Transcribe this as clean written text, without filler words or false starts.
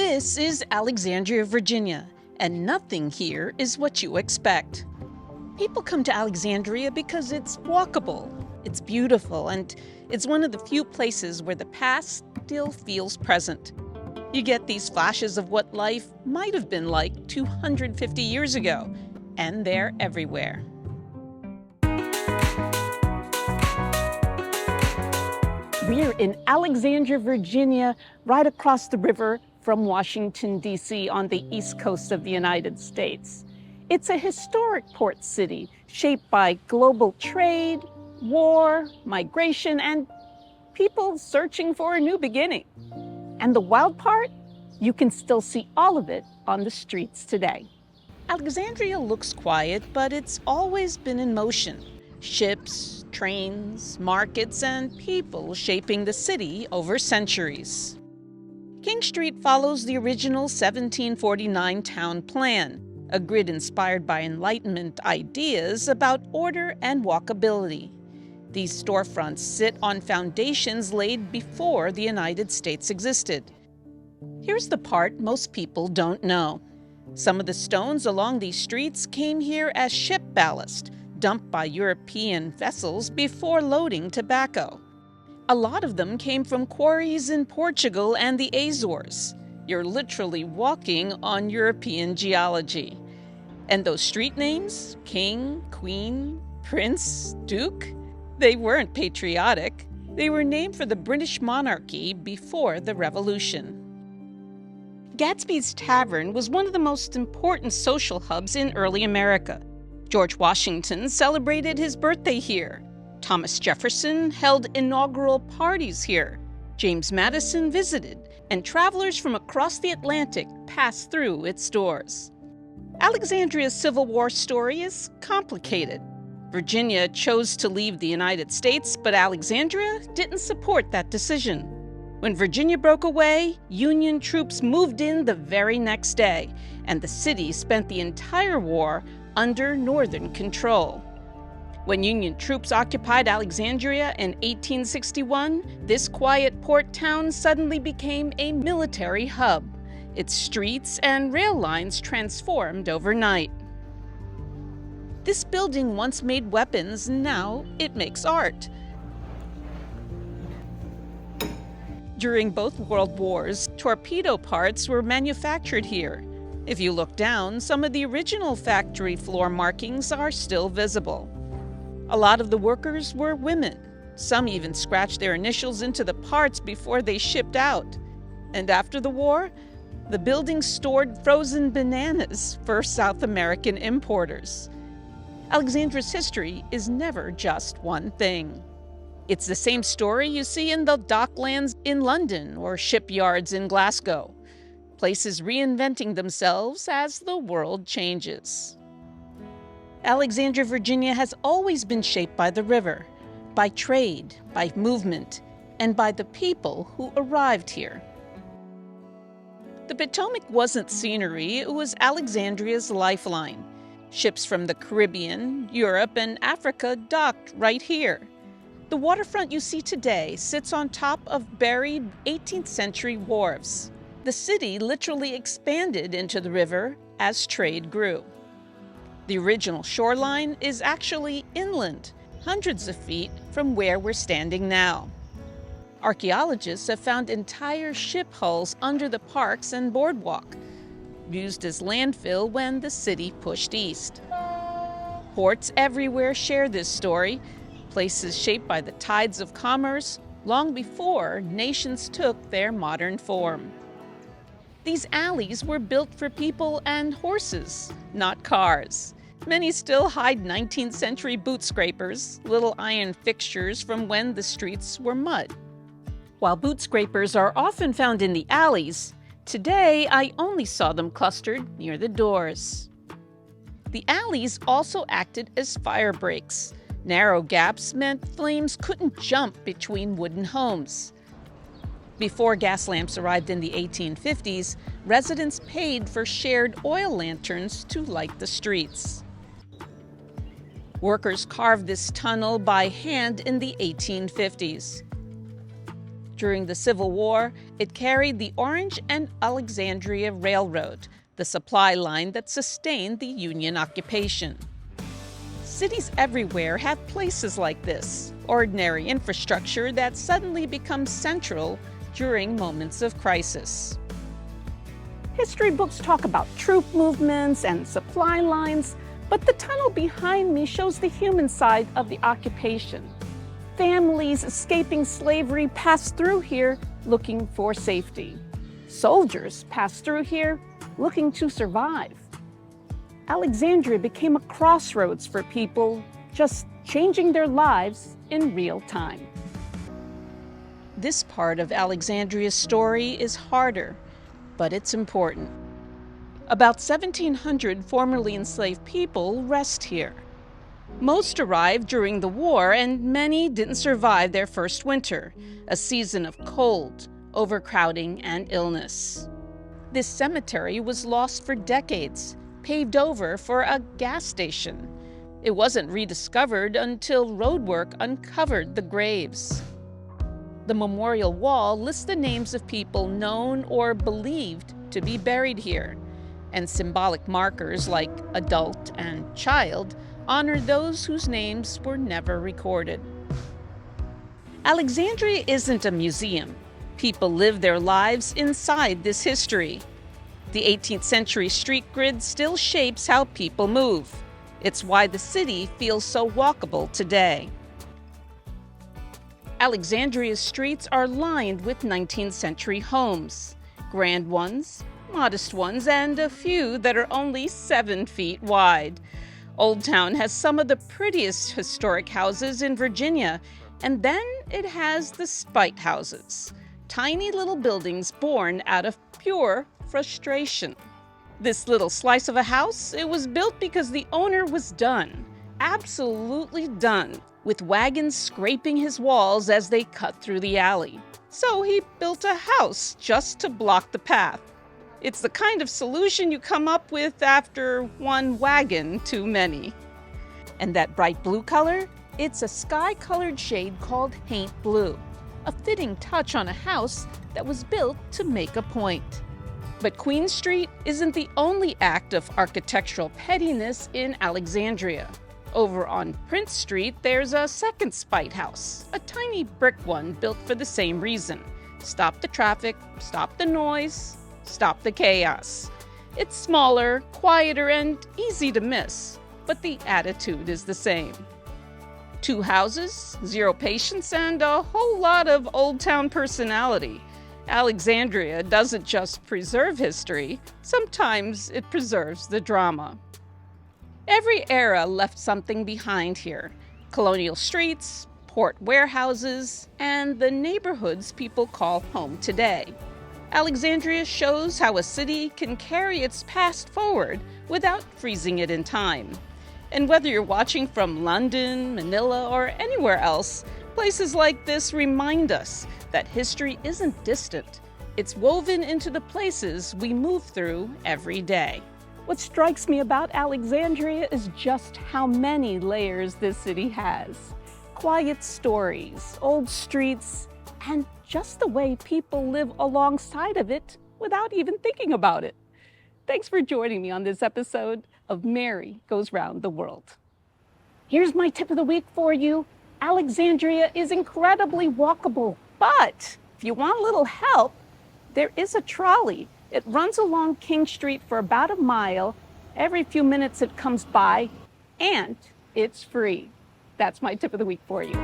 This is Alexandria, Virginia, and nothing here is what you expect. People come to Alexandria because it's walkable, it's beautiful, and it's one of the few places where the past still feels present. You get these flashes of what life might have been like 250 years ago, and they're everywhere. We're in Alexandria, Virginia, right across the river from Washington, D.C. on the east coast of the United States. It's a historic port city shaped by global trade, war, migration, and people searching for a new beginning. And the wild part? You can still see all of it on the streets today. Alexandria looks quiet, but it's always been in motion. Ships, trains, markets, and people shaping the city over centuries. King Street follows the original 1749 town plan, a grid inspired by Enlightenment ideas about order and walkability. These storefronts sit on foundations laid before the United States existed. Here's the part most people don't know. Some of the stones along these streets came here as ship ballast, dumped by European vessels before loading tobacco. A lot of them came from quarries in Portugal and the Azores. You're literally walking on European geology. And those street names, King, Queen, Prince, Duke, they weren't patriotic. They were named for the British monarchy before the Revolution. Gadsby's Tavern was one of the most important social hubs in early America. George Washington celebrated his birthday here. Thomas Jefferson held inaugural parties here. James Madison visited, and travelers from across the Atlantic passed through its doors. Alexandria's Civil War story is complicated. Virginia chose to leave the United States, but Alexandria didn't support that decision. When Virginia broke away, Union troops moved in the very next day, and the city spent the entire war under Northern control. When Union troops occupied Alexandria in 1861, this quiet port town suddenly became a military hub. Its streets and rail lines transformed overnight. This building once made weapons, now it makes art. During both World Wars, torpedo parts were manufactured here. If you look down, some of the original factory floor markings are still visible. A lot of the workers were women. Some even scratched their initials into the parts before they shipped out. And after the war, the building stored frozen bananas for South American importers. Alexandria's history is never just one thing. It's the same story you see in the docklands in London or shipyards in Glasgow. Places reinventing themselves as the world changes. Alexandria, Virginia has always been shaped by the river, by trade, by movement, and by the people who arrived here. The Potomac wasn't scenery, it was Alexandria's lifeline. Ships from the Caribbean, Europe, and Africa docked right here. The waterfront you see today sits on top of buried 18th century wharves. The city literally expanded into the river as trade grew. The original shoreline is actually inland, hundreds of feet from where we're standing now. Archaeologists have found entire ship hulls under the parks and boardwalk, used as landfill when the city pushed east. Ports everywhere share this story, places shaped by the tides of commerce long before nations took their modern form. These alleys were built for people and horses, not cars. Many still hide 19th century boot scrapers, little iron fixtures from when the streets were mud. While boot scrapers are often found in the alleys, today I only saw them clustered near the doors. The alleys also acted as fire breaks. Narrow gaps meant flames couldn't jump between wooden homes. Before gas lamps arrived in the 1850s, residents paid for shared oil lanterns to light the streets. Workers carved this tunnel by hand in the 1850s. During the Civil War, it carried the Orange and Alexandria Railroad, the supply line that sustained the Union occupation. Cities everywhere have places like this, ordinary infrastructure that suddenly becomes central during moments of crisis. History books talk about troop movements and supply lines, but the tunnel behind me shows the human side of the occupation. Families escaping slavery passed through here looking for safety. Soldiers passed through here looking to survive. Alexandria became a crossroads for people just changing their lives in real time. This part of Alexandria's story is harder, but it's important. About 1,700 formerly enslaved people rest here. Most arrived during the war, and many didn't survive their first winter, a season of cold, overcrowding, and illness. This cemetery was lost for decades, paved over for a gas station. It wasn't rediscovered until roadwork uncovered the graves. The memorial wall lists the names of people known or believed to be buried here, and symbolic markers like adult and child honor those whose names were never recorded. Alexandria isn't a museum. People live their lives inside this history. The 18th century street grid still shapes how people move. It's why the city feels so walkable today. Alexandria's streets are lined with 19th century homes, grand ones, modest ones, and a few that are only 7 feet wide. Old Town has some of the prettiest historic houses in Virginia, and then it has the spite houses, tiny little buildings born out of pure frustration. This little slice of a house, it was built because the owner was done, absolutely done, with wagons scraping his walls as they cut through the alley. So he built a house just to block the path. It's the kind of solution you come up with after one wagon too many. And that bright blue color? It's a sky-colored shade called paint blue, a fitting touch on a house that was built to make a point. But Queen Street isn't the only act of architectural pettiness in Alexandria. Over on Prince Street, there's a second spite house, a tiny brick one built for the same reason. Stop the traffic, stop the noise, stop the chaos. It's smaller, quieter, and easy to miss, but the attitude is the same. 2 houses, 0 patience, and a whole lot of Old Town personality. Alexandria doesn't just preserve history, sometimes it preserves the drama. Every era left something behind here. Colonial streets, port warehouses, and the neighborhoods people call home today. Alexandria shows how a city can carry its past forward without freezing it in time. And whether you're watching from London, Manila, or anywhere else, places like this remind us that history isn't distant. It's woven into the places we move through every day. What strikes me about Alexandria is just how many layers this city has. Quiet stories, old streets, and just the way people live alongside of it without even thinking about it. Thanks for joining me on this episode of Mary Goes Round the World. Here's my tip of the week for you. Alexandria is incredibly walkable, but if you want a little help, there is a trolley. It runs along King Street for about a mile. Every few minutes it comes by, and it's free. That's my tip of the week for you.